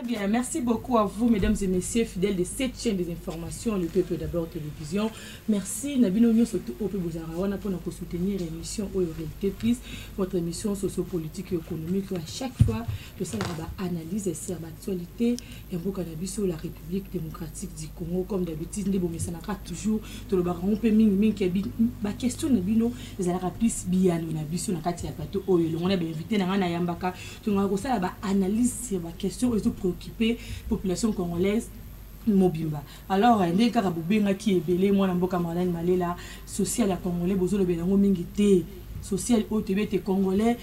Très bien, merci beaucoup à vous, mesdames et messieurs, fidèles de cette chaîne des informations, le Peuple d'abord télévision. Merci, Nabino Nyo Soto Ope Bozarawana pour nous soutenir l'émission Réalité Plus, votre émission sociopolitique et économique. À chaque fois, que ça va analyse sur l'actualité, et pour cannabis sur la République démocratique du Congo, comme d'habitude, nous avons toujours tout le baron peut ming qui ba question Nabino, les Arabes plus bien, Nabiso na kati ya plateau oyo, on a bien invité na Yambaka, tout le monde ça va analyse sur la question et préoccuper population congolaise mobimba. Alors ndé kaka bobenga ki ebele mwana mboka malani malela social ya congolais bozolo belango mingi te social au TBT congolais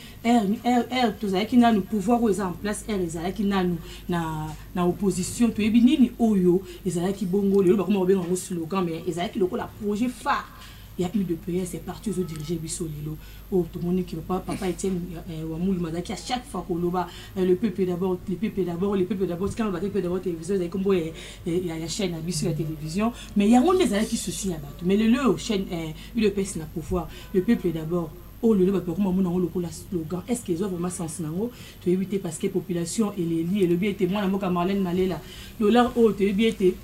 tous qui na nous pouvoir aux en place ezala qui na nous na opposition to ebi nini oyo ezala ki bongo le ba comme obenga ngo slogan mais ezala ki lokola projet phare. Il y a eu de PS, c'est parti aux diriger Bissolilo. Oh, tout le monde qui va pas, papa Etienne Wamoul Madaki, à chaque fois qu'on le peuple d'abord, le peuple d'abord, le peuple d'abord, quand on va le peuple d'abord télévision, il y a comme il y a la chaîne à sur la télévision, mais il y a un des années qui se suit à battre. Mais le chaîne, le PS n'a pouvoir, le peuple d'abord. Oh, le peuple comment on a le slogan. Est-ce qu'ils ont vraiment sens nango? Tu éviter parce que population et les lits et le bien était moi la moka Marlène Malela. Le là oh, tu éviter.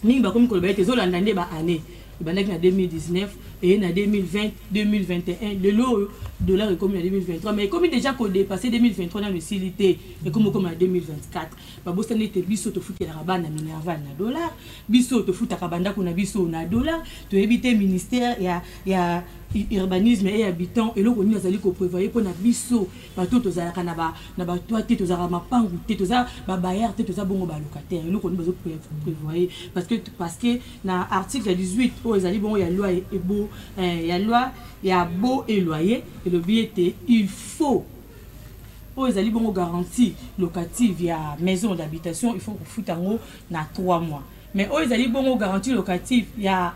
Ni ba comme que le bien était zolandane ba année. En 2019 et en 2020, 2021, le lot de dollar est comme en 2023. Mais comme il déjà dépassé 2023 dans le CILité et comme en 2024, Babos était biso to foot la rabana minerval na dollar, biso to foot akabanda kuna biso na dollar, to éviter ministère il y a urbanisme et habitants et là on a zali ko prévoyer pour na biso bato to zala kana ba na ba toi te to zala mapangu te to za ba bayar te to za bongo ba locataire et là on besoin prévoyer parce que na article 18 oh ezali bongo ya loi et beau ya loi ya beau et loyer et le billet il faut oh ezali bongo garantie locative via maison d'habitation il faut qu'on foute en haut na 3 mois. Mais oh, ils allaient bon garantie locative, il y a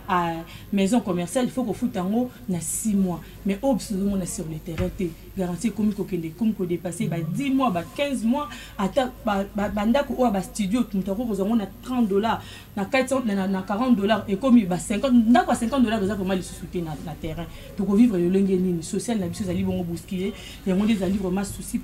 maison commerciale, il faut qu'on foute en haut, na 6 mois. Mais oh, on a sur le terrain, garantie comme qu'on dépasse 10 mois, 15 mois, attends, bandako ou à studio, nous avons $30, na 400, na $40, et comme 50, d'accord, $50, ça pour moi les sociétés na terrain. Donc vivre le lingue social, la vie, allez bon bousculer, et on des allez vraiment souci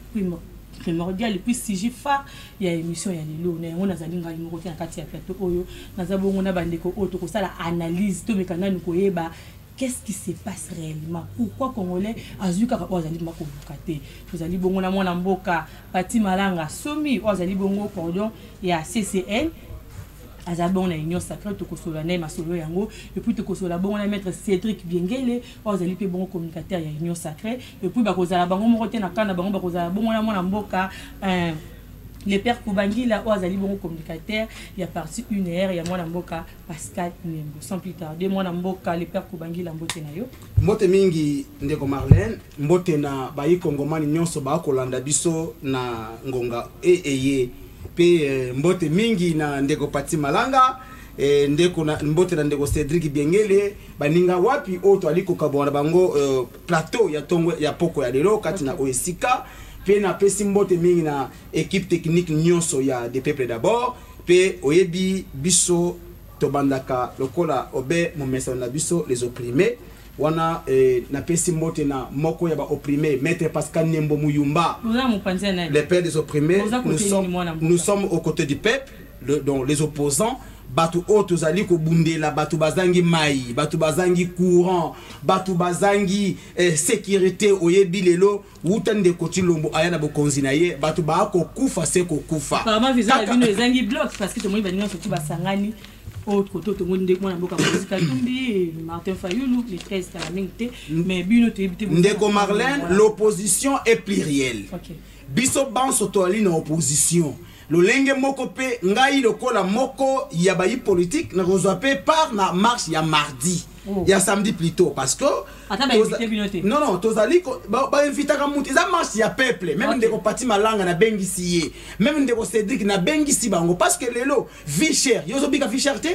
primordial et puis si j'ai fa il y a émission il y a les lots on a zalinga numéro na kati ya plateau oyo nazabo on a bandeko auto ko ça la analyse to mekana nous koyeba qu'est-ce qui se passe réellement pourquoi congolais azuka ko azali mako bukate vous allez bongo na mwana mboka Pati Malanga somi azali bongo cordon ya CCN azabon na union sacrée to kosola na masolo yango et puis to kosola bon na maître Cédric Biengele ozali pe bon communicateur ya union sacrée et puis ba kozala bango moko te na kana bango ba kozala bon na mona mboka le père Kubangi là ozali bon communicateur il y a parti 1 heure il y a mona mboka Pascal Nembo sans plus tarder mona mboka le père Kubangi la mbote na yo mbote mingi ndeko Marlène mbote na bayi kongomani nyonso ba kolanda biso na ngonga eye pe mbote mingi na ndeko Pati Malanga ndeko na mbote na ndeko Cédric Biengele baninga wapi oto aliko kabona bango plateau ya tongo ya poko ya lelo kati na Oesika pe na pesi mbote mingi na équipe technique nyonso ya des peuples d'abord pe oyebi biso tobandaka lokola obe momesa na biso les opprimés wana na pesi mbote na moko ya ba opprimé maître Pascal Nembo Muyumba les pères des opprimés nous sommes aux côtés du peuple dont les opposants batu oto zali ko bundela batu bazangi mai batu bazangi courant batu bazangi sécurité oyebi lelo wutande koti lombo ayana bokonzi na ye batu ba ko kufa se ko kufa apparemment visa bino ezangi bloc parce que tout le monde va venir sortir basangani autre côté tout le monde ndeko mwana mboka musical tumbi Martin Fayulu les 13 calamité mais bino to ebité ndeko Marlène l'opposition est plurielle biso banso to ali na opposition le lenge moko pe ngai lokola moko ya bayi politique na rezoape par na marche ya mardi ya samedi plutôt parce que non tozali ba invitaka muti za marche ya peuple même ndeko Pati Malanga na bengisi ye même ndeko Cédric na bengisi bango parce que lelo vie chère yozo bika vie chère te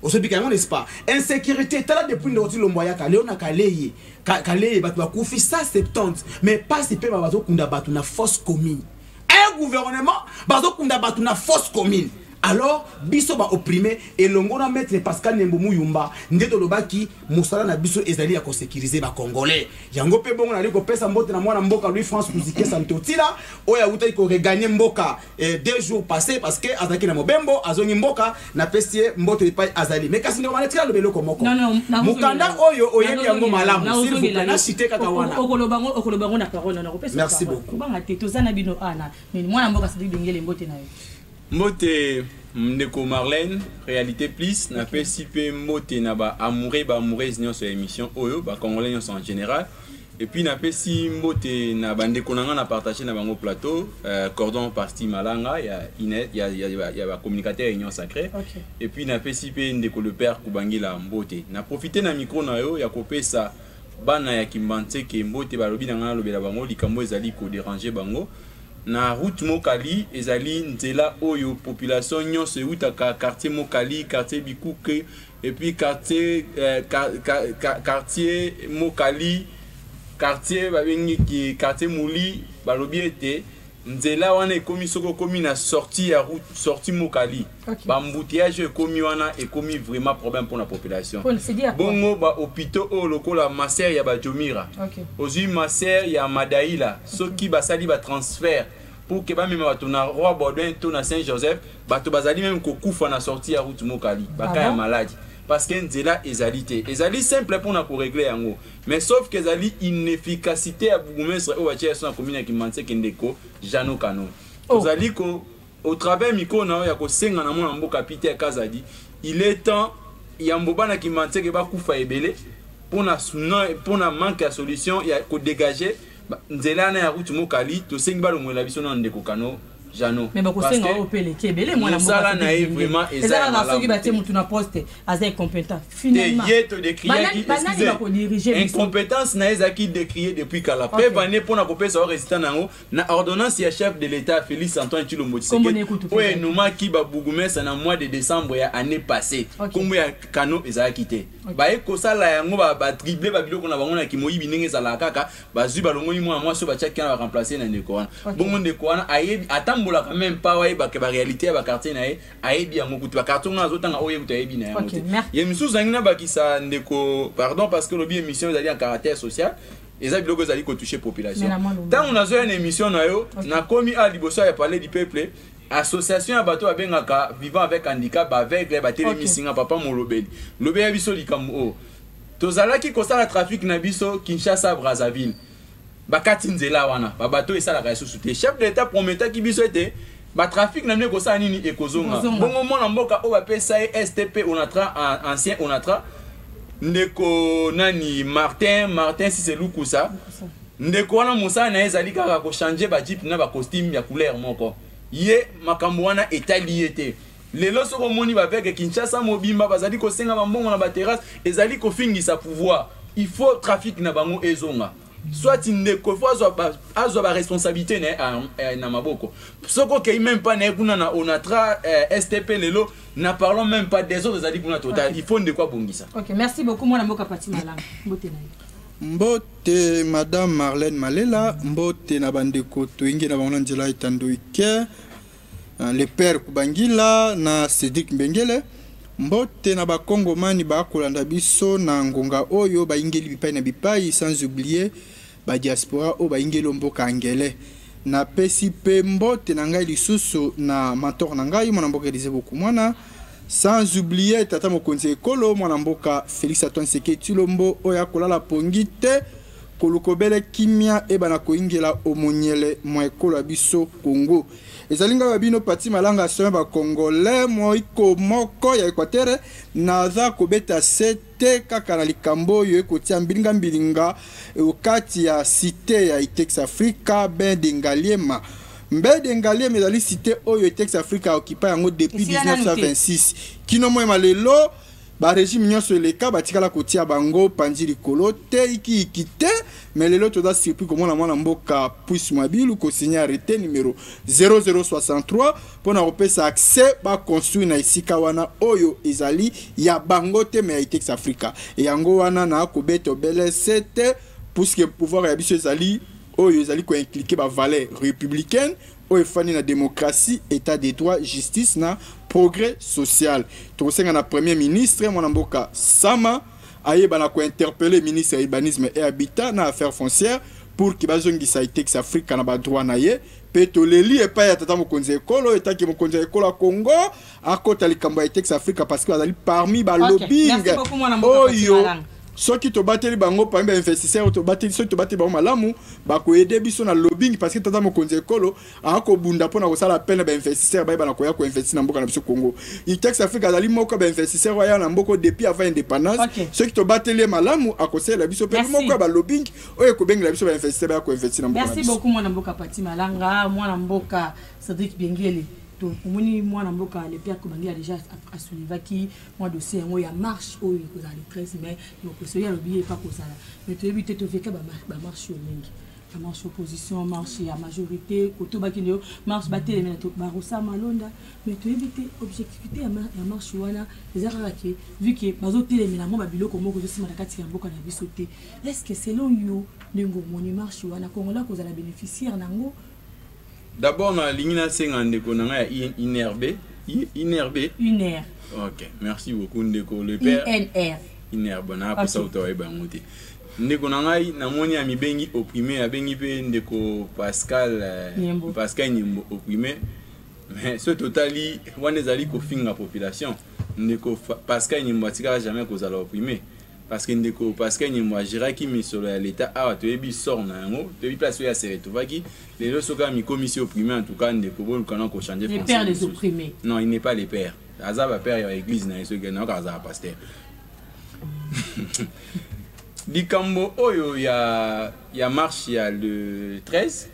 osobika yango n'est-ce pas insécurité tala depuis ndoti lomboya kaleo na kaleye kaleye batu bakufi 170 mais pas c'est pe bazo kunda batu na fosse commune un gouvernement bazo kunda batu na fosse commune alors biso ba opprimé et longona maître Pascal Nembo Muyumba ndeto lobaki musala na biso ezali ya ko sécuriser ba congolais yango pe bongo na liko pesa mbote na mwana mboka Louis France Kuzike Santotila oya uta ko regagner mboka 2 jours passés parce que azaki na mobembo azongi mboka na pesie mbote pa azali mais kasi ndoma netila lobelo ko moko mukanda oyo oyebi yango malamu s'il vous plaît na cité kaka wana okolobango na parole na kopesa merci beaucoup banga te tozana bino ana mais mwana mboka sidi bengele mbote na yo Mote Ndeko Marlène, Réalité Plus, n'a pas si peu mote na ba amoureuse sur l'émission Oyo, ba congolais en général. Et puis n'a pas si mote na ba Ndeko nanga na partagé na bango plateau, cordon parti Malanga, il y a ba communicateur union sacré. Okay. Et puis n'a pas si peu Ndeko le père Kubangila Mbote. Na profité na micro na yo, ya kopé ça bana ya kimbanze ke Mbote ba lobi nanga lobela bango likambo ezali ko déranger bango. Na route Mokali ezali nzela oyo population nyonso eutaka quartier Mokali, quartier Bikuke et puis quartier quartier Mokali, quartier babengi ki quartier Mouli balobi ete nzela wana ekomi soko komi na sortie ya route sortie Mokali. Okay. Ba embouteillage ekomi wana ekomi vraiment problème pour la population. Bongo ba hôpitaux o lokola maser ya ba Jomira. Okay. Ozui maser ya Madaïla soki basali ba transfert pour que ba même bato na Roi Baudouin to na Saint-Joseph bato bazali même ko kufa na sortie ya route Mokali baka ya maladie parce que nzela ezalité ezali simple pour na ko régler yango mais sauf que ezali inefficacité ya bourgmestre o batia son commune ya Kimanse Kendeko Jano Kano ozali ko au travers miko na ya ko senga na mona mboka Peter Kazadi il est temps ya mboba na Kimanse ke ba kufa ebele pour na manque ya solution ya ko dégager nzela na ya route Mokali to sengi ba longwela biso na Ndeko Kano Jano mais ba ko senga o pele kebele mwana mboka na e vraiment ezala na soki ba tie mutu na poste aza incompétent finalement yeto de crier qui incompétence na ezaki décrier depuis kala pe bané pour na kopesa o résident nango na ordonnance ya chef de l'état Félix Antoine Tshilombo Tshisekedi oye numa ki ba bougumesa na mois de décembre ya année passée kombo ya Kano ezaki te ba ekosala yango ba dribler ba biloko na bango na kimoyibi ndenge ezala kaka bazui balongoli moi so ba tchaki na remplacer na Ndeko wana bongo Ndeko wana ayebi atambola quand même pas ouais ba réalité ba quartier na ye ayebi yango kutu ba carton na zotanga oye kutu ayebi na yango te ye misu zangina ba kisa Ndeko pardon parce que l'objet émission ezali en caractère social eza biloko ezali ko toucher population tant on a zo une émission na yo na komi a liboso ya parler du peuple association ya bato abengaka vivant avec handicap aveugle ba telemisinga papa molobeli lobe ya biso likambo o tozalaki kosala trafic na biso Kinshasa Brazzaville bakati nzela wana ba bato esalaka lisusu te chef de l'état prometaki biso ete ba trafic na ndeko sa nini ekozonga bongo mona mboka o ba pesa STP onatra ancien onatra Ndeko nani Martin si c'est Lukusa Ndeko wana musa na ezali kaka ko changer ba jeep na ba costume ya couleur moko ye makambo wana etali ete lelo soko moni ba veke Kinshasa mobimba bazali ko senga ba mbongo na ba terrasse ezali ko fingisa pouvoir il faut trafic na bango ezonga soit Ndeko faut azwa ba responsabilité na maboko soko ke même pas na kuna na onatra STP lelo na parlons même pas des autres ezali kuna total il faut Ndeko bongisa. OK, merci beaucoup mwana mboka pati malanga mbote na mbote madame Marlène Malela mbote na bandeko toingi na bango nzela itando ike le père Kubangila na Cédric Mbengele mbote na bakongomani bakolanda biso na ngonga oyo baingeli bipai na bipai sans oublier ba diaspora o baingeli mboka angele na pesi pe mbote na ngai lisusu na mentor na ngai mwana mboka Elise Bokumwana sans oublier tata mokonzi ekolo mwana mboka Félix Antoine Tshilombo oya kolala pongi te kolukobele kimia ebana koingela omonyele mwa ekolo biso Congo ezalinga babino pati malanga sema ba congolais moiko moko ya Equateur naza kobeta sete kaka na likambo yo ekotia mbilinga okati ya cité ya Itex Africa ben dengaliema mbede ngaliema ezali cité oyo Itex Africa occupé yango depuis 1926 kino moema lelo ba régime nyonso eleka batikala kotia bango panzi likolo te ikite mais lelo toza surpris komona mwana mboka Puisse Mwabilu ko signer arrêté numéro 0063 pona kopesa accès ba construire na isika wana oyo ezali ya bango te mais Itex Africa et yango wana na kobeto bele sete puisque pouvoir ya biso ezali oyo ezali ko impliquer ba valeur républicaine oyo efandi na démocratie, état des droits, justice na progrès social. Tokosenga na premier ministre mwana mboka Sama ayeba na ko interpeller ministre ya urbanisme et habitat na affaires foncières pour ki bazongisa itex Africa na ba droit na ye pe toleli epa ya tata mokonzi ekolo etaki mokonzi ekolo ya Congo akota likambo ya itex Africa parce que bazali parmi ba lobbying oyo soki to bateli bango parmi ba investisseurs to bateli soki to bateli bango malamu ba ko aider biso na lobbying parce que tata mokonzi ekolo ako bunda pona ko sala peine ba investisseurs ba na ko ya ko investir na mboka na biso Congo itex Africa azali moko ba investisseurs wa ya na mboko depuis avant indépendance soki to bateli malamu akosela biso pe moko ba lobbying oyo ko bengela biso ba investisseurs ba ko investir na mboka. Merci beaucoup mwana mboka Pati Malanga mwana mboka Cédric Bengele. Donc, moi, le père Kobangi a déjà soulevé qui moi dossier il y a marche où il y a les 13 mai donc ce y a oublié pas pour ça mais tu éviter de faire que marche au lingue la marche opposition marche à majorité côté bakino marche battre les mains barossa malonda mais tu éviter objectivité à marche wana les araki vu que bazo télémina moi babilo comme ko je na kati ya mboka na bisoté est-ce que selon you ndingo moni marche wana kongola ko za la bénéficiaire nango. D'abord, na ligne sengande konanga inerbe. Iner. Ok, merci beaucoup ndeko le père. INR. Iner bona pour ça auto ba muti. Ndeko nanga na moni ami bengi opprimé abengi pe ndeko Pascal Nyembo opprimé. Mais ce totali wana zali ko finga population. Ndeko Pascal Nyembo atika jamais ko zala opprimé. Parce que ndeko Pascal Nyembo agira ki misolo ya l'état a to ebi sort na ngo to ebi place ya seretovaki les deux soka mi commission opprimé en tout cas ndeko bol kana ko changer les pères des opprimés. Non, il n'est pas les pères. Azaba père ya église na yeso gena ka azaba pasteur. Dikambo oyo ya marche ya le 13.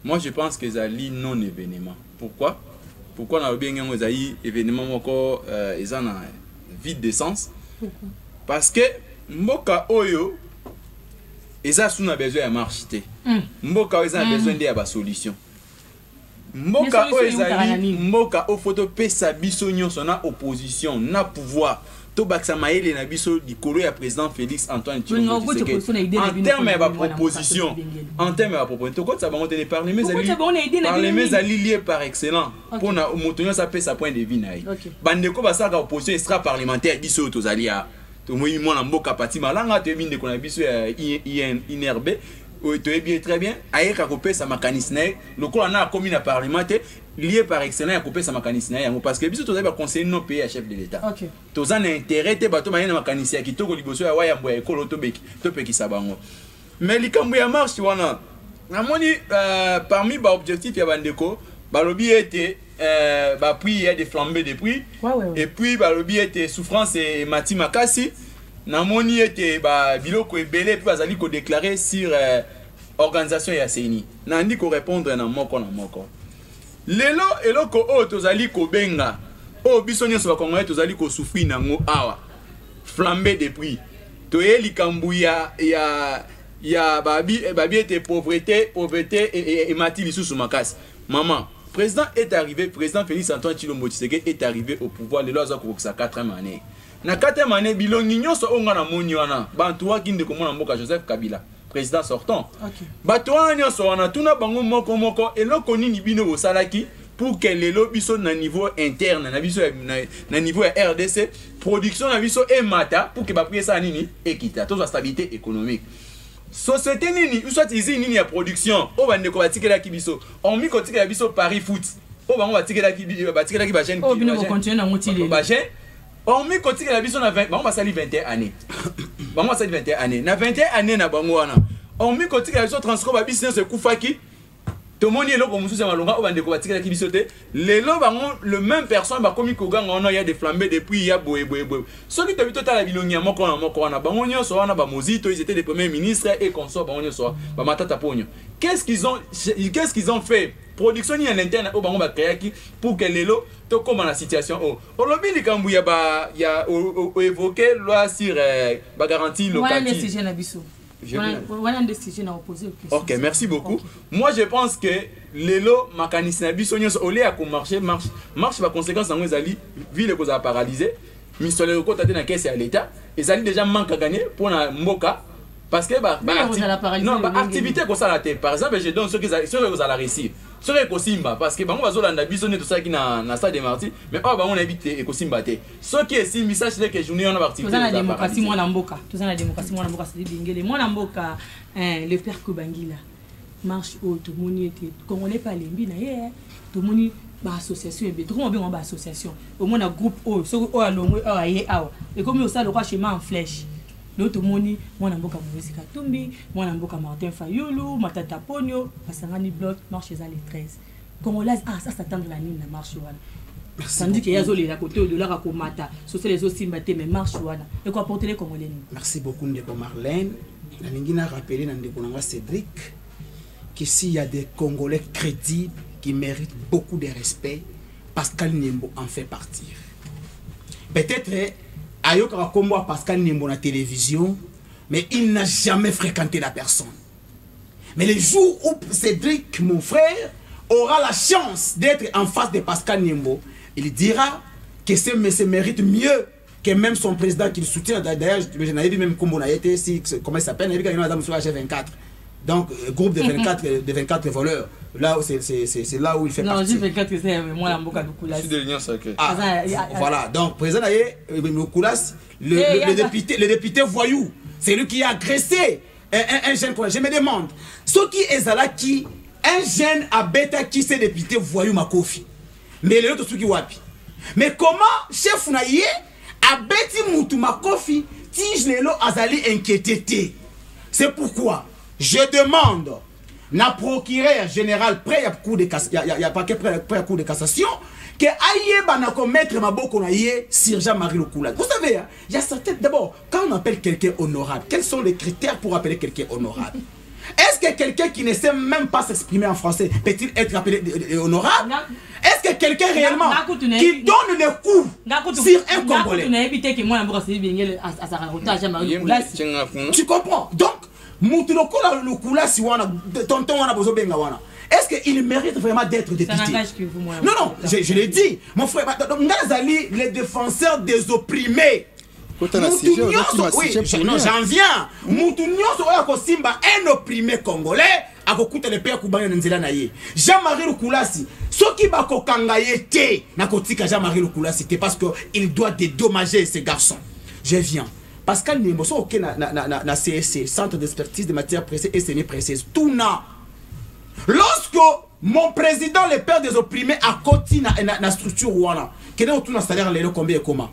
Moi je pense que zali non événement. Pourquoi na bien ngo zali événement moko ezana vide de sens. Pourquoi? Parce que mboka oyo eza suna besoin ya marche te. Mboka oyo eza besoin de ya solution. Mboka oyo ezali mboka o photo pesa biso nyonso na opposition na pouvoir to baksa maele na biso likolo ya président Félix Antoine Tshilombo Tshisekedi en termes ya proposition to kotsa bango te parler mais ali lié par excellent pour na motonyo sa pesa point de vue na ye bandeko basaka opposition extra parlementaire biso to zali ya to moi mwana mboka Pati Malanga te binde ko na biso ya INRB oui, tu es bien, très bien. Aïe, à couper sa mécanisme. Le coup, on a commis la parlementaire lié par excellence à couper sa mécanisme. Parce que, bisous, tu as conseillé nos pays à chef de l'État. Ok. Tu as un intérêt, tu as un mécanisme qui te dit que tu as un école, tu peux qui s'abango. Mais les cambouis marche, tu vois, parmi les objectifs, il y a un déco. Le lobby était, puis il y a des flambées de prix. Et puis, le lobby était souffrance et Mati Makasi. Namoni était biloko ebele puis bazali ko déclarer sur organisation ya CENI. Nandi ko répondre na moko. Lelo eloko o tozali ko benga. O biso nyonso ba Congolais tozali ko souffrir nango awa. Flambée de prix. Toye likambu ya babi était pauvreté et mati lisusu makasi. Maman, président est arrivé, président Félix Antoine Tshilombo Tshisekedi est arrivé au pouvoir le loza ko 4e année. Na 4e année bilongi nyonso onga na moni wana bantu wakinde ko mona mboka Joseph Kabila président sortant. OK. Bato wana nyonso wana tuna bango moko eloko nini bino bosalaki pour que lelo biso na niveau interne na biso na niveau ya RDC production na biso e mata pour que ba prier ça nini équité to stabilité économique. Société nini soit usine nini ya production o bande ko batikela ki biso on mi ko tikela biso Paris Foot o bango batikela ki ba chaîne o bino ko continuer na ngotile ba chaîne on mi ko tikela biso na 20 bango basali 21 années bango basali 21 années na 21 années na bango wana on mi ko tikela biso transco ba business ekufaki to moni eloko mususu malonga o bande ko batikela ki biso te lelo bango le même personne ba komi ko ganga wana ya des flambées depuis ya boye soki to bito tala bilongi ya moko wana bango nyonso wana ba mozito ils étaient des premiers ministres et consorts bango nyonso ba matata ponyo qu'est-ce qu'ils ont fait production ni en interne au bango ba créaki pour que lelo to comme la situation au lobby likambu ya évoquer loi sur ba garantie locative. Ok, merci beaucoup. Okay. Moi, je pense que lelo mécanisme olé à marche par conséquence en ezali ville ko za paralysé misole ko tate na caisse à l'état et ça déjà manque à gagner pour na mboka parce que activité ko ça la tête par exemple je donne ceux qui ont la réussir soki ekosimba parce que bango bazolanda biso nde tosalaki na stade de martyr mais oyo bango nayebi te ekosimba te soki esimbi sache que journée wana baactivité toza na démocratie mwana mboka c'est bingele mwana mboka le père Kubangila marche oyo tomoni ete congolais pa lembi na ye tomoni association ebe tokoma bengo association omona groupe oyo soki oyo alongwe oyo aye awa ekomi osala lokwa chemin en flèche lo tomoni mwana mboka Moïse Katumbi mwana mboka Martin Fayulu Matata Ponyo basangani bloc marche eza les 13 congolais ça s'attendre la nini na marche wana tandis que yazolela côté au dollar akomata social les autres simbaté mais marche wana et quoi porter les congolais. Merci beaucoup ndeko Marlène na ningi na rappeler na ndeko nanga Cédric que s'il y a des Congolais crédibles qui méritent beaucoup de respect, Pascal Niembo en fait partie. Peut-être Ayoka Kombo Pascal Niembo na télévision, mais il n'a jamais fréquenté la personne. Mais le jour où Cédric, mon frère, aura la chance d'être en face de Pascal Niembo, il dira que ce monsieur mérite mieux que même son président qui le soutient. D'ailleurs, je n'avais vu même Kombo Naïté, comment il s'appelle, il y a Madame sur G24. Donc, groupe de 24 voleurs. Là où c'est là où il fait partie. Non, G24, c'est moi, Mboka Doukoulas. Je suis de l'Union sacrée. Voilà, donc, président Doukoulas, le député voyou, c'est lui qui a agressé un jeune. Je me demande, ce qui est là qui, un jeune a bêta qui s'est député voyou Makofi. Mais les autres, ceux qui wapi. Mais comment, chef Naye, a bêti Moutou Makofi, tige les lots azali inquiété. C'est pourquoi je demande na procureur général près à cour de cassation, il y a pas que près à cour de cassation que aïe bana commettre maboko na yé sur Jean-Marie Lokula. Vous savez, il y a certaines d'abord quand on appelle quelqu'un honorable, quels sont les critères pour appeler quelqu'un honorable? Est-ce que quelqu'un qui ne sait même pas s'exprimer en français peut-il être appelé honorable? Est-ce que quelqu'un réellement qui donne le coup sur un Congolais? Tu comprends? Donc est-ce qu'il mérite vraiment d'être député? Non, non, je l'ai dit. Mon frère, les défenseurs des opprimés. Oui, non, j'en viens. Un opprimé congolais a coûté le père Koubanya Nzela Naye. Jean-Marie Lukulasi, ce qui va kokangayete, n'a kotika Jean-Marie Lukulasi, parce qu'il doit dédommager ces garçons. Je viens. Pascal Niembo, ok, na CSC, Centre d'expertise de matières précieuses et semi-précieuses, tout na. Lorsque mon président, le père des opprimés, a continué na structure ouana, quel est le salaire, les combien et comment?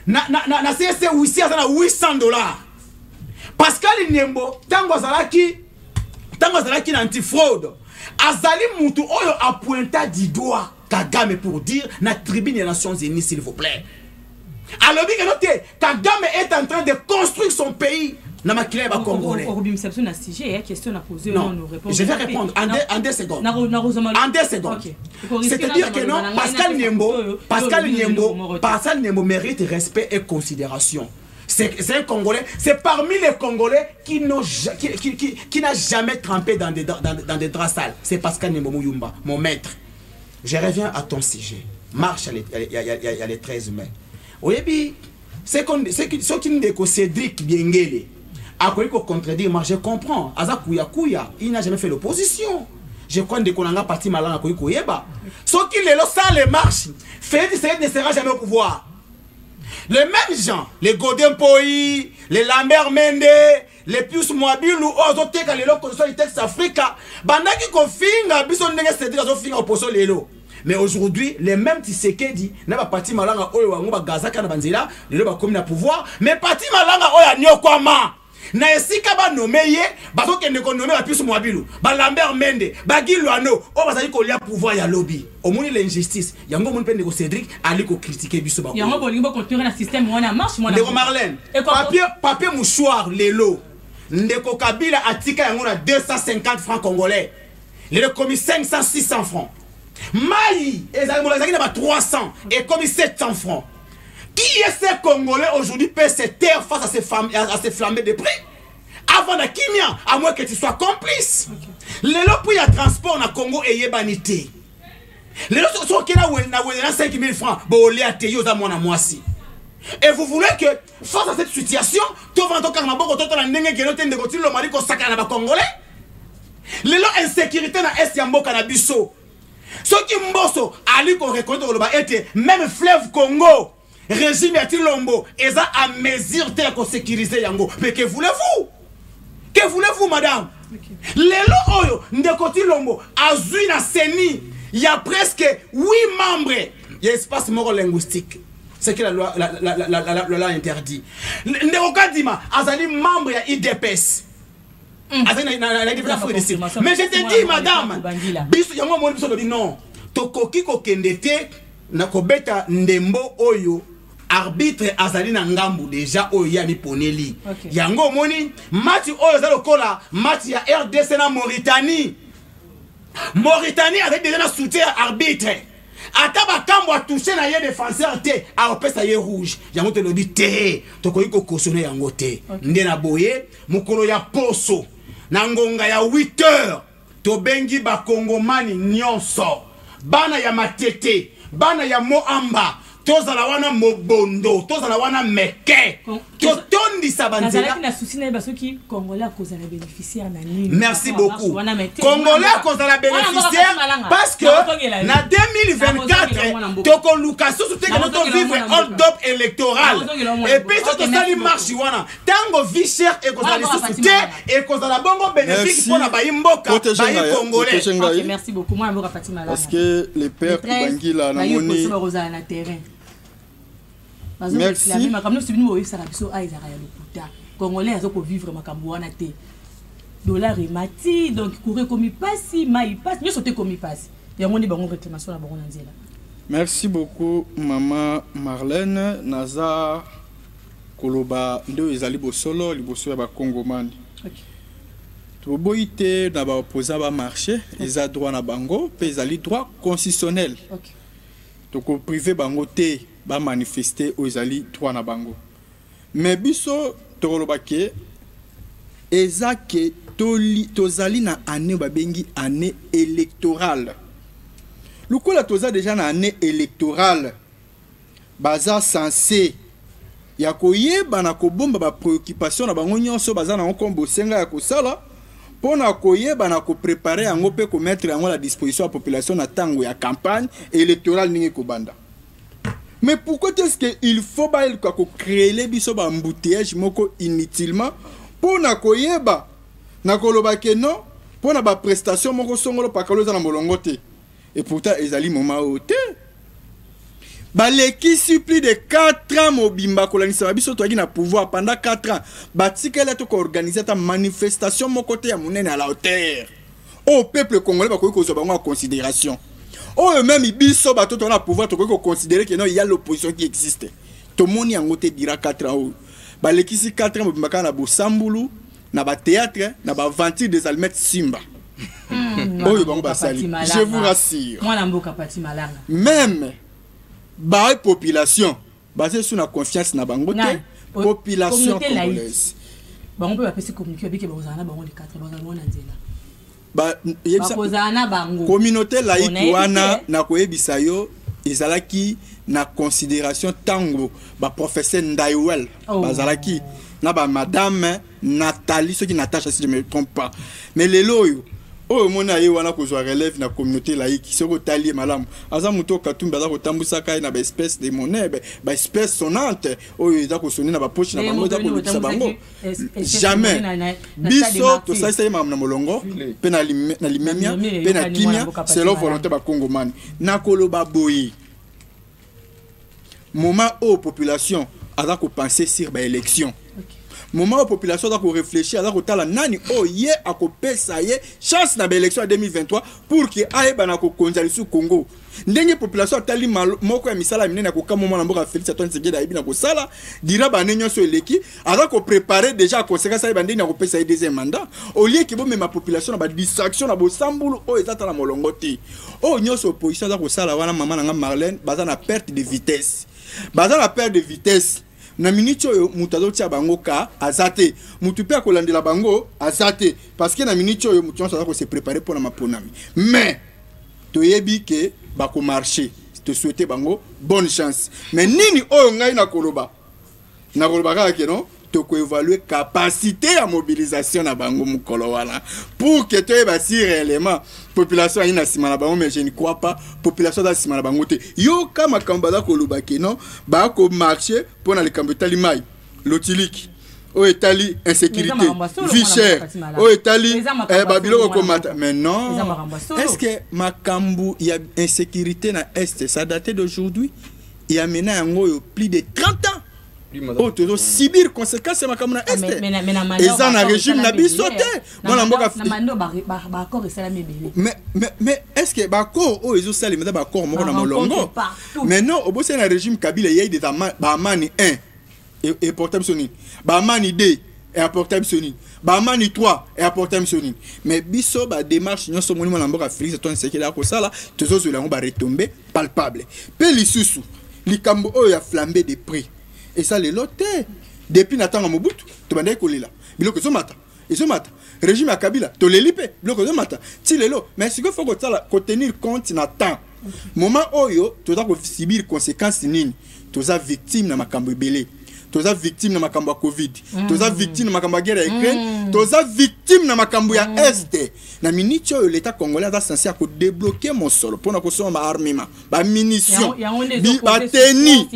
Na CSC, $800. Pascal Niembo, tango zalaki na anti-fraude, azali mutu oyo a pointé du doigt Kagame pour dire na tribune des Nations Unies, s'il vous plaît. Alors, Kagame est en train de construire son pays. Non, je vais répondre en 2 secondes. En 2 secondes. C'est-à-dire que non, Pascal Niembo mérite respect et considération. C'est un Congolais, c'est parmi les Congolais qui n'a jamais trempé dans des draps sales. C'est Pascal Niembo Mouyumba, mon maître. Je reviens à ton sujet. Marche, il y a les 13 mai. Oui, c'est qui nous Cédric Biengele. Après qu'on contredire, moi je comprends. Aza Kouya, il n'a jamais fait l'opposition. Je crois que qu'on a parti malin à Kouyeba. Ce qui les sans les marches, Félix ne sera jamais au pouvoir. Les mêmes gens, les Godin Poi, les Lambert Mende, les Pius Moabil ou autres qui les locaux de Texas Africa, Bandaki Kofinga, Bison Nega Cédric Azofinga opposition Lelo. Mais aujourd'hui, les mêmes Tshisekedi n'a pas parti malanga oyo wango Gaza kana banzela, les ba comme na pouvoir, mais parti malanga oyo nyokwama. Na esika ba nomeye, ba ko kende ko nommer la puce Moabilu, ba Lambert Mende, ba Gilwano, o bazali ko lia pouvoir ya lobby. Au moins l'injustice, yango mon pende ko Cédric ali ko critiquer biso ba. Yango bolingo ko tourner na système wana marche mona. Ndeko Marlène. Papier mouchoir lelo. Ndeko Kabila atika yango na 250 francs congolais. Les commis 500 600 francs. Maï, et ça 300 et comme 700 francs. Qui est ce Congolais aujourd'hui peut se taire face à ces flambées de prix? Avant de Kimia, à moins que tu sois complice. Les lots pour y transport na Congo et Yebanité. Les lots sont qui na 5 000 francs. Bon, les ateliers aux amons à moi si. Et vous voulez que face à cette situation, tu vas en tout cas ma boque autour de la nenge qui est de continuer le mari qu'on sacre à la Congolais? lelo insécurité na est ya mboka na biso soki mboso ali ko reconnaître koloba ete même fleuve Congo régime ya Tilombo eza à mesure de ko sécuriser yango. Mais que voulez-vous? Que voulez-vous, madame? Lelo oyo ndeko Tilombo azui na seni il y a presque 8 membres. Il y a espace moro linguistique. C'est que la loi interdit. Ndeko Kadima azali membre ya IDPS. Mais je te dis, madame, biso yango mo biso di non. Tokoki ko kendete na kobeta ndembo oyo arbitre azali na ngambu déjà oyo ya mi poneli. Yango moni match oyo za lokola match ya RDC na Mauritanie. Mauritanie avec déjà na soutien arbitre. Ata ba kambo a touché na ye défenseur te a opesa ye rouge. Yango te lobi te tokoki ko cautionner yango te. Nde na boye mukolo ya poso. Nangonga ya 8 heures to bengi ba kongomani nyonso bana ya matete bana ya moamba tozala wana mobondo tozala wana meke totondisa banzela na souci na baso ki congolais kozala bénéficiaire na nini. Merci beaucoup. Congolais kozala bénéficiaire parce que na 2024 toko lukaso soute que notre vivre hold up électoral et puis to sali marche wana tango vie cher et kozala soute et kozala bongo bénéfique pour na bayi mboka bayi congolais. OK, merci beaucoup. Moi mboka Fatima Langa. Parce que les pères Bangila na moni na terrain. Merci. Congolais azoko vivre makambo wana te. Dollar et mati donc courir comme il passe, mai passe, mieux sauter comme il passe. Ya ngoni bango réclamation na bango nzela. Merci beaucoup maman Marlène naza koloba ndo ezali bosolo liboso ya ba Congomani. OK. To boité na ba opposant ba marché, eza droit na bango, pe ezali droit constitutionnel. OK. To ko privé bango te ba manifester ozali droit na bango. Mais biso tokoloba ke ezake tozali na année babengi année électorale. Lukola toza déjà na année électorale. Baza censé ya koyeba na kobomba ba préoccupation na bango nyonso baza na nkombo senga ya kosala pona koyeba na ko préparer yango pe ko mettre yango la disposition à la population na tango ya campagne électorale ningi kobanda. Mais pourquoi est-ce qu'il faut créer les biso ba embouteillage moko inutilement pour na koyeba na koloba ke non pour na ba prestation moko songolo pakalo za na molongo te et pourtant ezali moment ote baleki si plus de 4 ans mobimba kolanisa biso to na pouvoir pendant 4 ans batikela to ko organiser ta manifestation moko te ya monene à la hauteur au peuple congolais ba ko zo bango en considération. Oh, même biso bato on a pouvoir to ko considérer que non il y a l'opposition qui existe. Tout le monde y a dira 4 ans. Ba lekisi 4 ans mbaka na bosambulu na ba théâtre na ba aventure des almettes Simba. Oh bon basali. Je vous rassure. Moi na mboka Fatima Langa. Même ba population basée sur la confiance na bango te population congolaise. Ba on peut appeler communiquer avec ba ozana bango les 4 ba ozana nzela. Communauté laïque wana na koyebisa yo ezalaki na considération tango ba professeur Ndaiwel bazalaki na ba madame Nathalie ce qui Natacha si je me trompe pas mais lelo yo oyo mona ye wana kozwa relève na communauté laïque soko tali malamu aza muto katumba za kotambusa kai na ba espèce de monnaie ba espèce sonnante oyo za ko sonner na ba poche na bango za ko lukisa bango jamais biso to ça c'est mam na molongo pe na limemia pe na kimia c'est leur volonté ba congomani na koloba boyi moment aux population aza ko penser sur ba élection. Moment où la population doit réfléchir à la nani oh ye a copé ça y est chance na l'élection en 2023 pour que aille banako konjali su Congo ndenge population tali moko ya misala minene ko kamo na mboka Félix Antoine Tshisekedi ayibi na ko sala dira banenyo so eleki ala ko préparer déjà conséquence ayi bandeni na ko pesa deuxième mandat au lieu que bo même population na ba distraction na bo sambulu o ezata na molongoti o nyoso opposition za ko sala wana mama na Marlène baza na perte de vitesse na minute oyo mutazo tia bango ka azate mutu pe akolandela bango azate parce que na minute oyo mutu onsa ko se préparer pour na maponami mais toyebi ke ba ko marcher te souhaiter bango bonne chance mais nini oyo ngai na koloba ka ke non toko évaluer capacité à mobilisation na bango mukolo wana pour que tu eba si réellement population ina sima na bango, mais je ne crois pas population da sima na bango te yo kama kambala ko lubaki non ba ko marcher pour na le kambetali mai lotiliki o etali insécurité vie chère o etali babilo ko mata. Mais non, est-ce que makambu il y a insécurité na est ça date d'aujourd'hui? Il y a maintenant plus de 30 ans. Oh, tu dois subir conséquences de makambu na est. Et ça na régime na bisoté. Mais est-ce que bako o ezo sali meda bako mo na molongo? Mais non, au bout c'est un régime Kabila il y a des bamani 1 et portable sonine. Bamani 2 et portable sonine. Bamani 3 et portable sonine. Mais biso ba démarche nyo so monimo na mboka Félix Antoine Tshisekedi ko sala, tozo zo lango ba retomber palpable. Pe lisusu, likambo o ya flambé des prix. Et ça les loté depuis natanga Mobutu, to bandai ko lela. Biloko zo mata. Izo mata. Régime ya Kabila, to lelipe, biloko zo mata. Ti lelo, mais ce qu'il faut ko tenir compte na temps. Moment oyo, toza ko subir conséquences nini. Toza victime na makambo ebele. Toza victime na makambo ya Covid, toza victime na makambo ya guerre ya Ukraine, toza victime na makambo ya Est. Na minute oyo l'État congolais a censé ko débloquer mon solo pour na ko soma ba armement, ba munitions, ba tennis,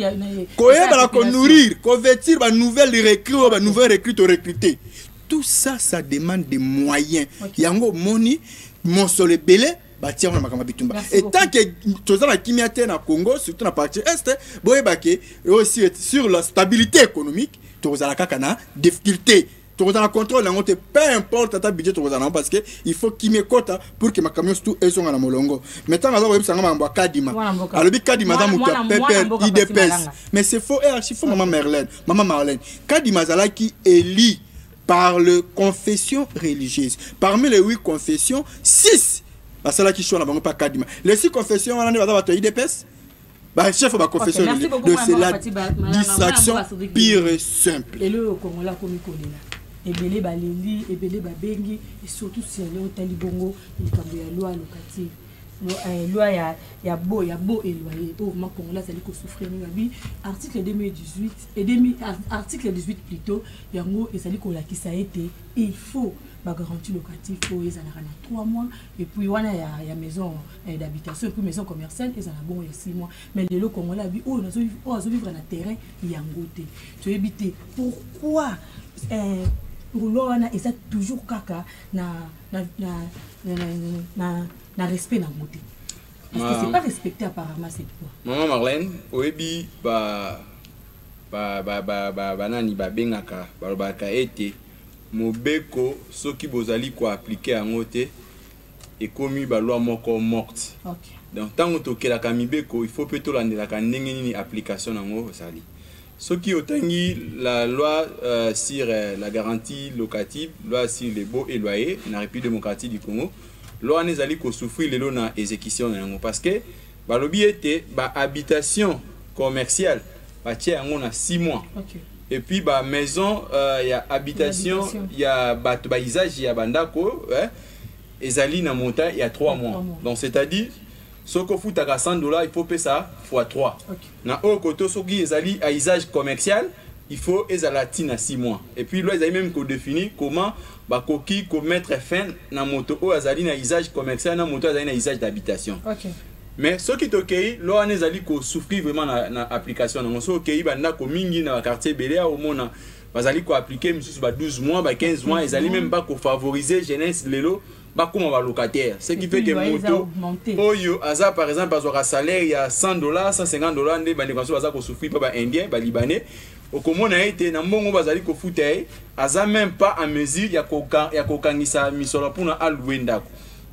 ko yeba ko nourrir, ko vêtir ba nouvelles recrues, ba nouvelles recrues recruter. Tout ça, ça demande des moyens. Yango moni mon solo belé. Et tant que tu as la chimiate na Congo, surtout na partie est, aussi sur la stabilité économique, tu as la difficulté. Tu as le contrôle, peu importe ta budget, parce que il faut qu'il me quota pour que ma camion tout est sur la molongo. Maintenant, on va faire Kadima. Alors, Kadima, mais c'est faux, et faux, maman Marlène. Kadima Zala qui élit par le confession religieuse. Parmi les 8 confessions, 6. La seule qui choisit la pas Kadima. Les 6 confessions, on a des IDPS. Bah, chef de la confession de c'est la distraction pire et simple. Et le Congolais comme il connaît là. Et belé baleli, et belé babengi, et surtout si on est au Talibongo, il y a une loi locative. Loi ya beau éloigné. Oh, ma Congolais ça dit qu'on souffre ni article 2018 et article 18 plutôt, yango et ça dit qu'on l'a qui ça a été, il faut ma garantie locative pour les années 3 mois et puis il y a maison d'habitation et puis maison commerciale et ça a bon il y a 6 mois mais les locaux on l'a vu oh on a vivre dans terrain il y a un côté tu éviter pourquoi pour l'on et ça toujours caca na respect na côté parce que c'est pas respecté apparemment c'est quoi maman Marlène oebi ba nani ba bengaka ba ka été mobeko soki bozali ko appliquer en ngote et commis ba loi moko morte. OK. Donc tant que tokela ka mibeko il faut plutôt landela ka ndenge nini application nango sali. Soki otangi la loi sur la garantie locative, loi sur les baux et loyers na République démocratique du Congo, loi nezali ko souffrir lelo na exécution nango parce que ba lobi était ba habitation commerciale ba tia yango na 6 mois. OK. Et puis bah maison il y a habitation il y a usage il y a bandako ezali na montant il y a 3 mois. Donc c'est-à-dire soko futaka $100 il faut payer ça fois 3. Na au côté soki ezali à usage commercial il faut ezalatina 6 mois. Et puis là ils ont même défini comment ba koki ko mettre fin na moto o ezali na usage commercial na moto ezali na usage d'habitation. OK. Mais ce qui est ok, là on est allé souffrir vraiment na application. On est ok, banda ko mingi na quartier belé au mona, bazali ko appliquer monsieur ba 12 mois, ba 15 mois, ils allaient même pas ko favoriser jeunesse lelo, ba comme ba locataire. Ce qui fait que moto oyo aza par exemple bazora salaire il y a $100, $150 ndé bande konso baza ko souffrir pa ba indien, ba libanais. Au komona été na mbongo bazali ko futer, aza même pas en mesure ya ko kangisa misolo pour na alwenda.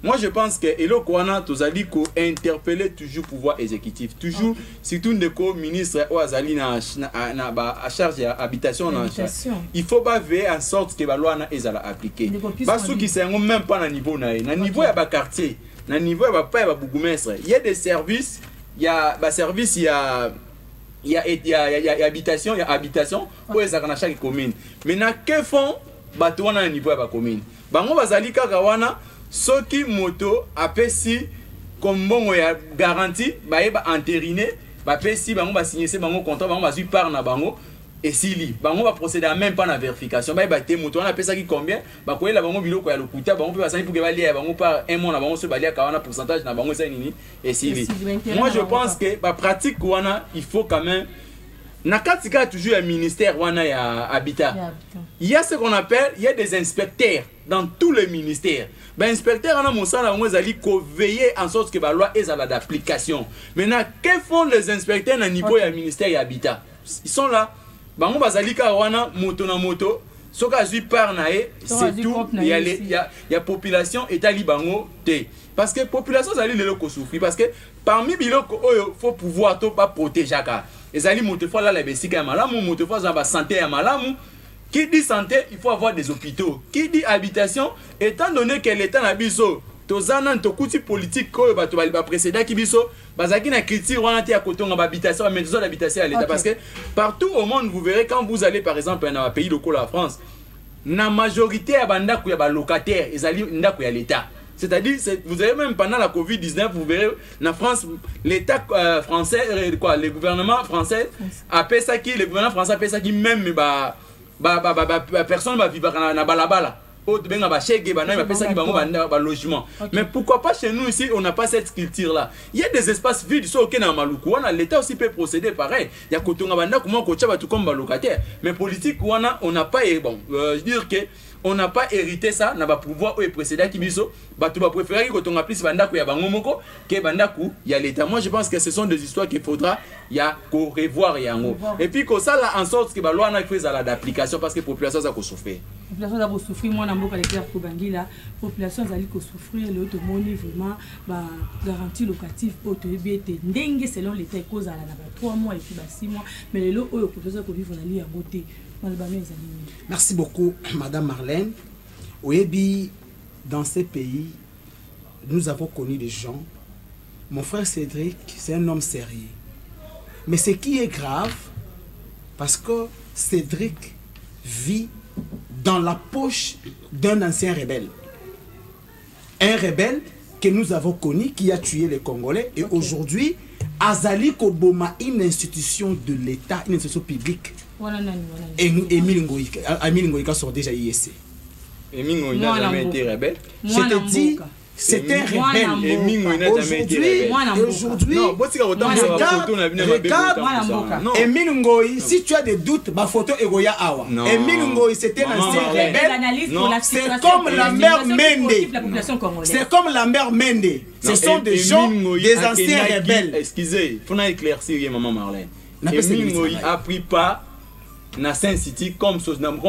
Moi je pense que Elo Kwana tozali ko interpeller toujours pouvoir exécutif toujours surtout ndeko ministre o azali na ba charge ya habitation na il faut pas veiller en sorte que ba loi na ezala appliquer parce que c'est même pas na niveau na niveau ya ba quartier na niveau ya ba pa ya ba bougumestre il y a des services il y a ba service il y a habitation pour ezaka na chaque commune mais na que font ba to na niveau ya ba commune bango bazali kaka wana soki moto apesi comme bon ya garantie ba entériné ba pesi bango ba signer bango contrat bango ba su par na bango et si on va procéder même pas la vérification bah te moto on appelle ça qui combien bah quoi la bango biloko ya lokuta bango peut passer pour que bali bango par un mois na bango se bali à pourcentage na bango ça nini et si moi je pense que bah pratique wana il faut quand même na katika toujours un ministère wana ya habitat il y a ce qu'on appelle il y a des inspecteurs dans tous les ministères bah inspecteurs on a mon sala bango zali ko veiller en sorte que ba loi est à l'application maintenant que font les inspecteurs na niveau ya ministère ya habitat ils sont là bango bazalika wana moto na moto soka azui par nae c'est tout il y a population etali bango te parce que population zali lelo ko souffrir parce que parmi biloko oyo faut pouvoir to pas protéger ka ezali moto fois là la besika ya malamu moto fois za ba santé ya malamu qui dit santé il faut avoir des hôpitaux qui dit habitation étant donné que l'état na biso tozana ntokuti politique ko bato ba précédent ki biso bazaki na critique wana te ya kotonga habitation ba maison d'habitation à l'état parce que partout au monde vous verrez quand vous allez par exemple dans un pays local la France na majorité ya bandako ya ba locataires ezali ndako ya l'état c'est-à-dire vous avez même pendant la Covid-19 vous verrez na France l'état français quoi le gouvernement français appelle ça qui le gouvernement français appelle ça qui même personne va vivre na balabala logement. Mais pourquoi pas chez nous ici, on n'a pas cette culture là. Il y a des espaces vides, l'État aussi peut procéder pareil. Il y a comme locataire. Mais politique, on n'a pas, bon, je veux dire que on n'a pas hérité ça, n'a pas pouvoir précédent qui biso, tu vas préférer que ton plus bandaku ya bangomoko que bandaku ya l'état. Moi je pense que ce sont des histoires qu'il faudra ya ko revoir yango. Et puis que ça là en sorte que ba loi na fait à l'application parce que population ça ko souffrir. Population ça ko souffrir moi na mboka l'éclair ko bangila, population zali ko souffrir le to moni vraiment ba garantie locative auto ebité ndenge selon l'état cause à la 3 mois et puis 6 mois mais le lot oyo population ko vivre na li ya beauté. Merci beaucoup, Madame Marlène. Oyebi, dans ces pays, nous avons connu des gens. Mon frère Cédric, c'est un homme sérieux. Mais ce qui est grave, parce que Cédric vit dans la poche d'un ancien rebelle. Un rebelle que nous avons connu, qui a tué les Congolais. Et aujourd'hui, Azali Koboma, une institution de l'État, une institution publique. Émile Ngoïka sort déjà IEC. Émile Ngoïka n'a jamais été rebelle. Je te dis, c'est un rebelle. Aujourd'hui, regarde Émile Ngoï, si tu as des doutes, ma photo est Goya Awa. Émile Ngoï, c'était un ancien rebelle. C'est comme la mère Mende. C'est comme la mère Mende. Ce sont des gens, des anciens rebelles. Excusez, il faut éclaircir, maman Marlène. Émile Ngoï a pris pas na Saint-City comme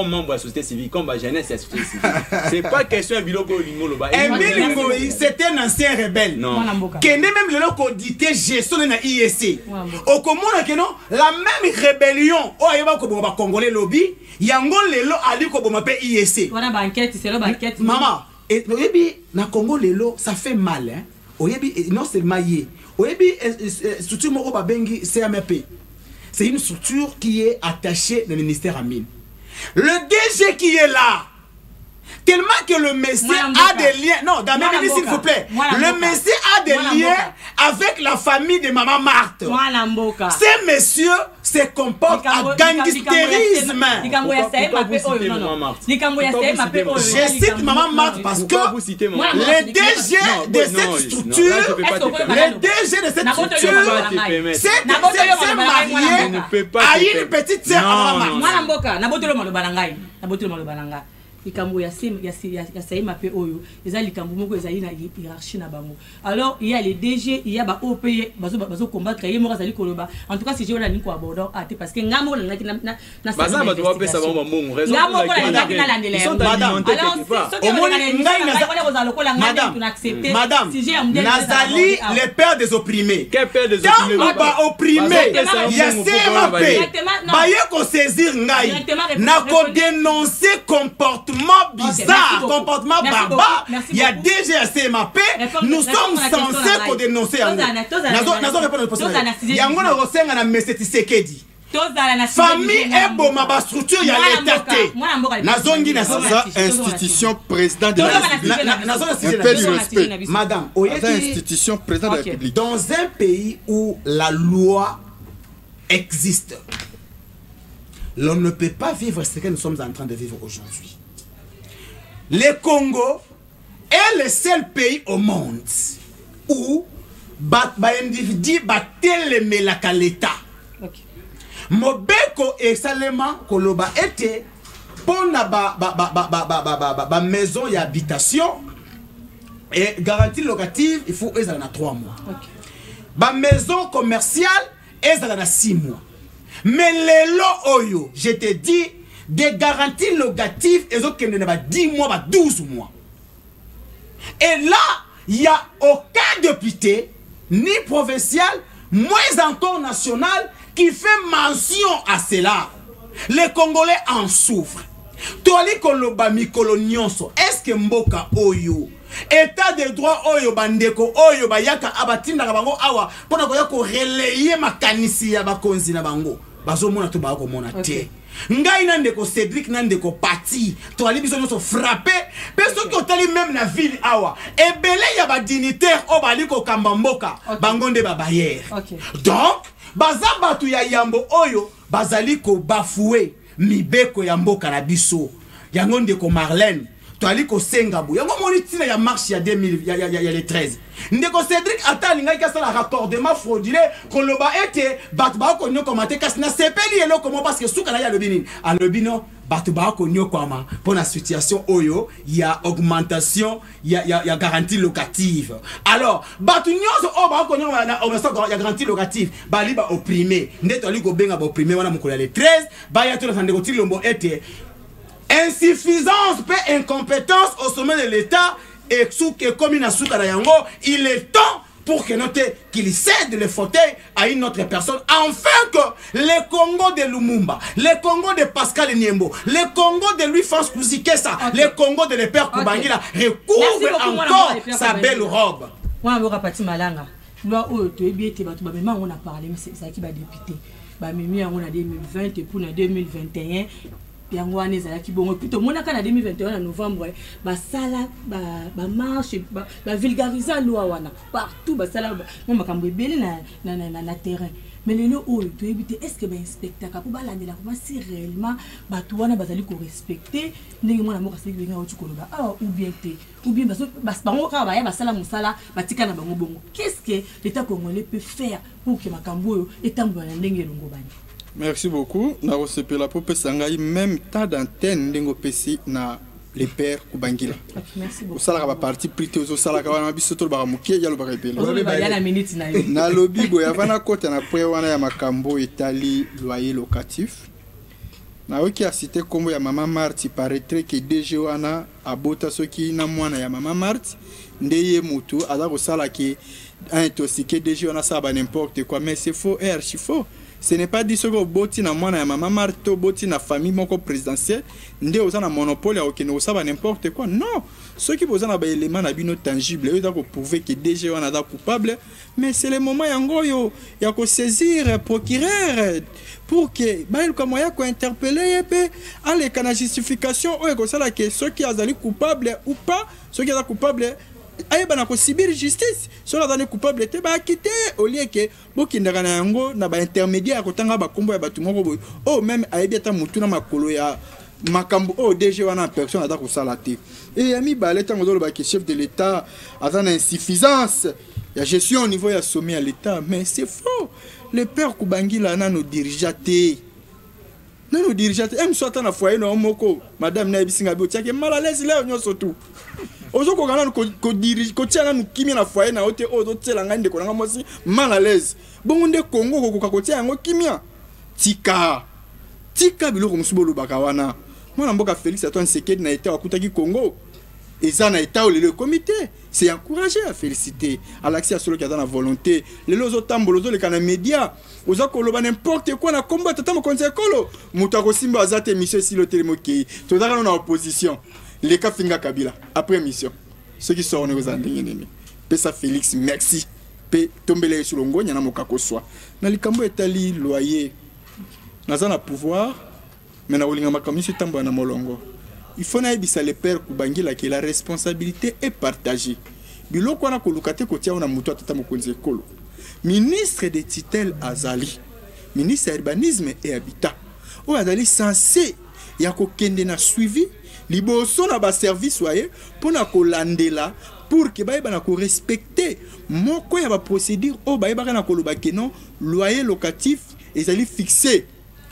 membre de la société civile, comme la jeunesse de la société civile. C'est pas question de biloko lingolo. Émile Ngoï, c'était un ancien rebelle. Non. Qui n'est même le loco dité gestion de l'IEC. Au Comore, la même rébellion, au Ayaba Kobo Congolais lobby, Yango Lelo Ali Kobo Mapé IEC. Voilà, banquette, c'est la banquette. Maman, et Oyebi, na Congo Lelo, ça fait mal. Hein. Oyebi, non seulement yé. Oyebi, surtout Moro Babengi, CMP. C'est une structure qui est attachée au ministère Amine. Le DG qui est là, tellement que le monsieur a des liens. Non, Damien, s'il vous plaît. Le monsieur a des liens avec la famille de Maman Marthe. Ces messieurs se comportent à gangstérisme. Je cite Maman Marthe parce que le DG de cette structure, s'est marié à une petite sœur à Maman Marthe. Likambo ya Saïma pe oyo eza likambo moko ezali na hiérarchie na bango. Alors il y a les DG, il y a ba OPE bazo combattre ye moko azali koloba. En tout cas si je na niko aborder parce que ngamo na baza ba doit pesa ba mbongo raison ngamo na landele. Madame, Nazali le père des opprimés. Quel père des opprimés? Ba opprimé. Il y a CMP. Ba ye ko saisir ngai. Na ko dénoncer comportement bizarre, comportement barbare. Il y a déjà CMAP. Nous sommes censés dénoncer. Famille et Bomaba structure, il y a l'état. Institution président de la République. Madame, institution président de la République. Dans un pays où la loi existe, l'on ne peut pas vivre ce que nous sommes en train de vivre aujourd'hui. Le Congo est le seul pays au monde où individu batelemela l'État. Mobeko esalema koloba ete pona ba maison et habitation et garantie locative il faut ezala na 3 mois. Ba maison commerciale ezala na 6 mois. Mais lelo oyo, je te dis des garanties locatives ezokende na ba 10 mois ba 12 mois. Et là, il n'y a aucun député ni provincial, moins encore national qui fait mention à cela. Les Congolais en souffrent. Toli koloba mikolo nyonso. Est-ce que mboka oyo état de droit oyo bandeko oyo bayaka abatinda bango awa pona koya ko relayer makanisi ya bakonzi na bango. Bazo mona to ba ko mona te. Ngai nandeko Cédric nandeko parti to ali biso nyonso frappé peso ko tali même na ville awa ebele ya ba dignitaire o bali ko kamba mboka bango nde ba bayer. Donc bazaba tu ya yambo oyo bazali ko bafouer mibeko ya mboka na biso yango ndeko Marlène to ali ko sengabu yango moni tina ya marche ya 2000 ya le 13 ndeko Cédric atali ngai ka sala raccordement frauduleux koloba ete batu ba ko nyoko mate kasi na sepeli elo komo parce que suka na ya lobini a lobino batu ba ko nyoko ama pour la situation oyo ya augmentation ya garantie locative. Alors batu nyonso o ba ko nyoko na augmentation ya garantie locative bali ba opprimé ndeto ali ko benga ba opprimé wana mukolo ya le 13 ba ya to na ndeko tilombo ete insuffisance et incompétence au sommet de l'État et comme une asuka yango, il est temps pour que notre qu'il cède le fauteuil à une autre personne afin que le Congo de Lumumba, le Congo de Pascal Niembo, le Congo de Louis-France Kousikessa, le Congo de le père Koubangila recouvre encore sa belle robe. Moi je rapati malanga. Loi o to ebiete batu ba même on a parlé mais c'est qui va député. Ba mimi on a 2020 et pour 2021 yango wana ezalaki bongo plutôt monaka na 2021 na novembre basala ba marche ba vulgariser loi wana partout basala makambo ebele na terrain mais lelo oyo to ebité est-ce que ba inspecteur ka po balandela comment si réellement bato wana bazali ko respecter ndenge mwana moka seki benga otu koloba ou bien bango ka ba ya basala musala batika na bango bongo. Qu'est-ce que l'État congolais peut faire pour que makambo oyo etambola ndenge longo bani? Merci beaucoup. Na osepela po pesa ngai même tas d'antenne ndengo pesi na les pères Koubangila. Merci beaucoup. Osala ka ba parti prité ozo sala ka wana biso to ba mukie ya lo ba repela. Ya na minute na yo. Na lobby boya vana kota na pre wana ya makambo etali loyer locatif. Na oki a cité kombo ya Mama Marti paraîtrait que DG wana abota soki na mwana ya Mama Marti ndeye mutu aza ko sala ki intoxiqué DG wana ça ba n'importe quoi mais c'est faux et archi faux. Ce n'est pas dit que boti na mwana ya Mama Marto boti na famille moko présidentielle nde oza na monopole au keno ça va n'importe quoi. Non, ceux qui posent na ba élément na bino tangible eux doivent prouver que DG wana da coupable mais c'est le moment yango yo ya ko saisir procureur pour que ba il comme ya ko interpeller pe ale kana justification o ko sala que ceux qui azali coupable ou pas ceux qui sont coupables aye bana ko subir justice sur la coupable te ba quitter au lieu que bokindaka na yango na ba intermédiaire ko tanga ba kombo ya batu moko boy oh même aye biata mutu na makolo ya makambo o DG wana personne ada ko sala te et ami baleta ngolo ba que chef de l'état a une insuffisance ya gestion au niveau ya sommet à l'état mais c'est faux. Le père Koubangila na no dirigeate na no dirigeate em soit na foyer no moko madame na bisinga bi otiake mal à l'aise là nyoso tout ozo ko kana ko dirige ko tiana nu kimi na foyer na ote ozo tsela ngande ko nga mosi mal à l'aise bongo nde Congo ko ko tia ngo kimia tika biloko musubolo bakawana mwana mboka Félix Antoine Sekedi na été akutaki Congo et ça na été le comité c'est encouragé à féliciter à l'accès à celui qui a dans la volonté les lozo tambolo zo le kana média oza ko loba n'importe quoi na combat tata mo conseil kolo mutako simba azate mission si le télémoki to dara na opposition les cas finga Kabila après mission ceux qui sont aux andengene pesa Félix merci pe tombele sur longonya na mokako swa na likambo etali loyer naza na pouvoir mais na olinga makamisi tambo na molongo il faut naibisa le père Koubangila que la responsabilité est partagée biloko na kolukate kotia na mutu atata mokonzi ekolo ministre de tutelle azali ministre urbanisme et habitat o azali censé ya ko kende na suivi liboso na ba service waye pona ko landela pour que ba na ko respecter moko ya ba procédure o ba na ko loba ke non loyer locatif ezali fixé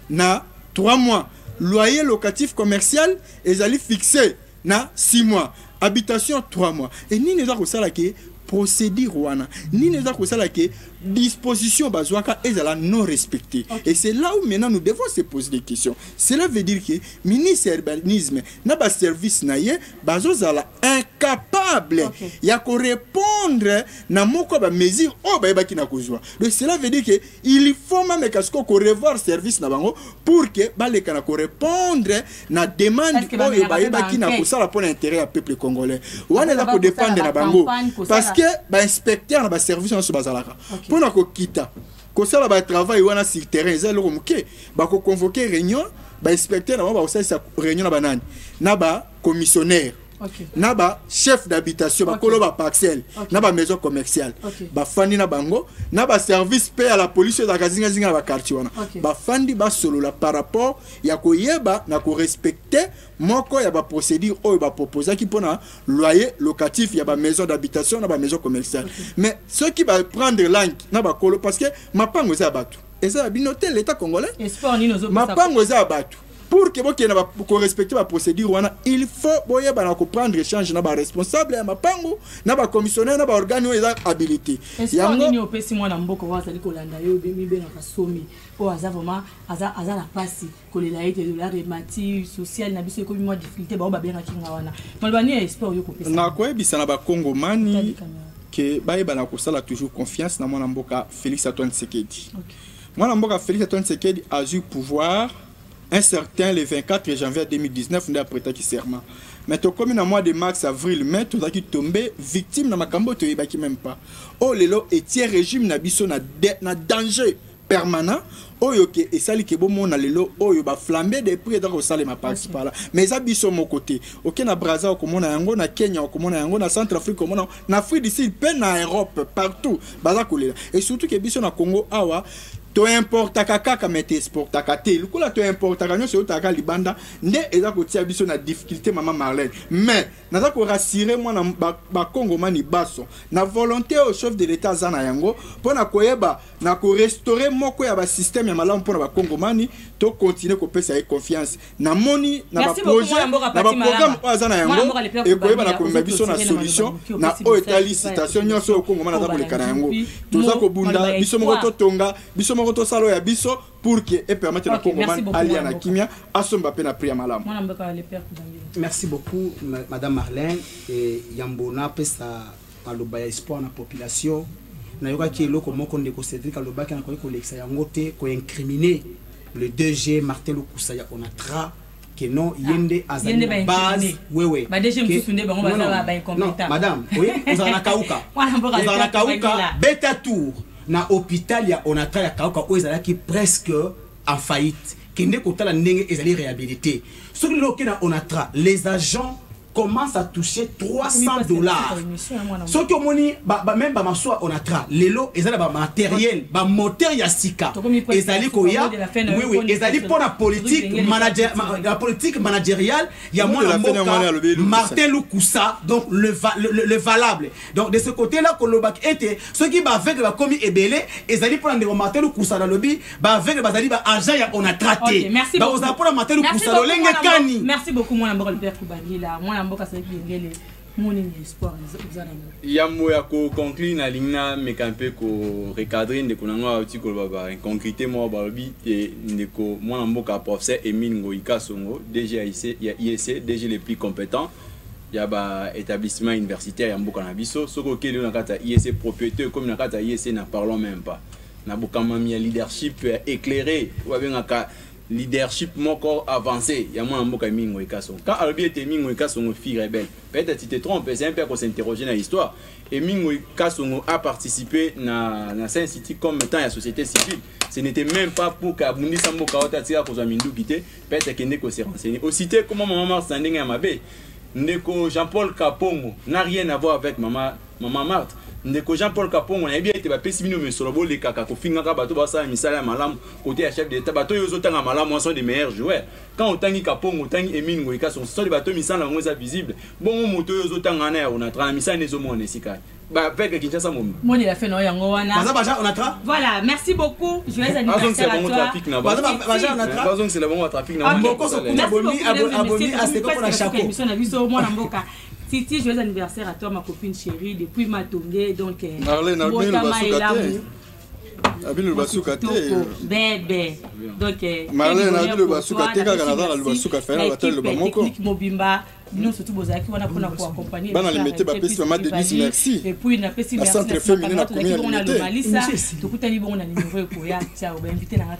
na 3 mois, loyer locatif commercial ezali fixé na 6 mois, habitation 3 mois. Et ni ne za ko sala ke procédure wana ni ne za ko sala ke disposition bazwaka ezala non respectée. Okay. Et c'est là où maintenant nous devons se poser des questions. Cela veut dire que ministre urbanisme na ba service na ye bazozala incapable ya ko répondre na moko ba mesure o ba yebaki na kozwa. Donc cela veut dire que il faut même qu'asko ko revoir service na bango pour que ba leka na ko répondre na demande o ba yebaki na kosala pour l'intérêt du peuple congolais. Wana la ko dépendre na bango parce que ba inspecteur na ba service na so bazalaka. Pour na ko kita ko sala ba travail wana sur terrain za loko muke ba ko convoquer réunion ba inspecteur na ba osala réunion na banani na ba commissionnaire na ba chef d'habitation ba kolo ba parcelle na ba maison commerciale ba fandi na bango na ba service paix à la police da kazinga zinga ba quartier wana ba fandi ba solola par rapport ya ko yeba na ko respecter moko ya ba procédure o ba proposer qui pona loyer locatif ya ba maison d'habitation na ba maison commerciale mais ceux qui va prendre langue na ba kolo parce que mapango za batu et ça binoté l'état congolais mapango za batu pour que vous respectez la procédure, il faut prendre échange na ba responsable, na pango, na ba commissionnaire, na ba organe habilité. Est-ce que nous opesi mwana mboko wa zali kolanda yo bemi be na kasomi o aza vraiment aza la passe ko le laite de la remati social na biso ko bimwa difficulté ba bien kinga wana. Malbani espoir yo kopesa. Na ko ebisa na ba Congomani que ba na ko sala toujours confiance na mwana mboka Félix Antoine Tshisekedi. Mwana mboka Félix Antoine Tshisekedi a eu pouvoir un certain le 24 janvier 2019 nous a prêté serment. Mais comme dans le mois de mars, avril, mai, tout ça qui tombé victime dans ma cambo to yebaki même pas. Oh lelo et tiers régime na biso na danger permanent. Oh yoke et sali ke bomo na lelo oh yo ba flamber des prix dans sale ma parti par là. Mais ça biso mon côté. OK na Brazza au komona yango na Kenya au komona yango na Centrafrique komona na Afrique d'ici peine na Europe partout. Baza kolela. Et surtout que biso na Congo awa to importa kaka mete exporta kate lukula to importa kanyo se utaka libanda nde eza ko tia biso na difficulté maman Marlène mais naza ko rassurer moi na ba Congomani baso na volonté au chef de l'état zana yango pona koyeba na ko restaurer moko ya ba système ya malamu pona ba Congomani to continuer ko pesa confiance na moni na ba projet na ba programme zana yango et koyeba na ko biso na solution na o etali citation nyonso Congomani na za ko lekana yango toza ko bunda biso moko to tonga biso salo ya biso pour que et permettre la Congomani ali na kimia asomba pe na priya malamu. Merci beaucoup madame Marlène et Yambona pesa aloba ya espoir na population na yoka ki eloko moko ndeko Cédric aloba kana ko lexa yango te ko incriminer le 2G Martin Lukusa ya Onatra que non yende azali base wewe ba DG msusunde bango bazala ba incompétent madame oui ozana kauka beta tour na hôpital ya Onatra ya kauka o ezalaki presque en faillite kende kotala ndenge ezali réhabilité ce que loke na Onatra les agents commencent à toucher $300 ce que moni même ba maswa Onatra lelo ezali ba matériel ba moteur ya sika ezali ko ya oui ezali pour la politique managériale ya mwana mboka Martin Lukusa donc le valable donc de ce côté là ko lobak était ceux qui ba avec ba komi ebele ezali pour ndeko Martin Lukusa na lobi ba avec bazali ba agent ya Onatra te ba oza pour Martin Lukusa lolenge kani. Merci beaucoup mwana mboka le père Kubangila mwana mboka c'est ngele moni espoir ezana ya moya ko conclure na lingna mekampe ko recadrer ndeko nanga uti ko baba inconcrété mo balobi et ndeko mwana mboka professeur Emile Ngoïka Songo DG ya IEC DG les plus compétents ya ba établissement universitaire ya mboka na biso soko kele na kata IEC propriétaire comme na kata IEC na parlons même pas na bokama mi leadership éclairé ou bien leadership moko avancé ya mwana mboka Mingo Ikaso quand alobi était Mingo Ikaso fille rebelle peut-être tu te trompes c'est un peu qu'on s'interroger dans l'histoire et Mingo Ikaso a participé na Saint-City comme étant la société civile ce n'était même pas pour qu'Abundi Sambo Kaota tira ko za mindu kité peut-être que ne ko se renseigner aussi comme maman standing à Mabé Ndeko Jean-Paul Kapongo n'a rien à voir avec maman Marthe. Ndeko Jean-Paul Kapongo na bien été ba pesi bino mesolobo le kaka ko finga ka bato ba sa misala malam côté à chef d'état bato yo zotanga malam sont des meilleurs joueurs. Quand on tangi Kapongo tangi Emine Ngoika sont les bateaux misala ngo za visible. Bon moto yo zotanga na on a tra misala nezo mo nesika. Bah avec Kinshasa mom. Mon il a fait no yango wana. Baza on a tra. Voilà, merci beaucoup. Joyeux anniversaire à toi. Baza on a tra. Baza c'est le bon trafic na. Abonné à ce qu'on a chaque émission na biso mo na mboka. Titi, joyeux anniversaire à toi, ma copine chérie, depuis Matongé, donc... Marlène, Abine le basuka te. Bébé. Donc... Marlène, Abine le basuka te, Canada, le basuka fait un bataille le bamoko. Technique Mobimba, nous surtout Bozaki, on a pour accompagner. Bana les mettez, bapesi maman Denise, merci. Et puis, on a pesi merci. Centre féminin, la commune on a le Malissa. Tout le temps, on a le numéro pour ya. Ciao, invité dans la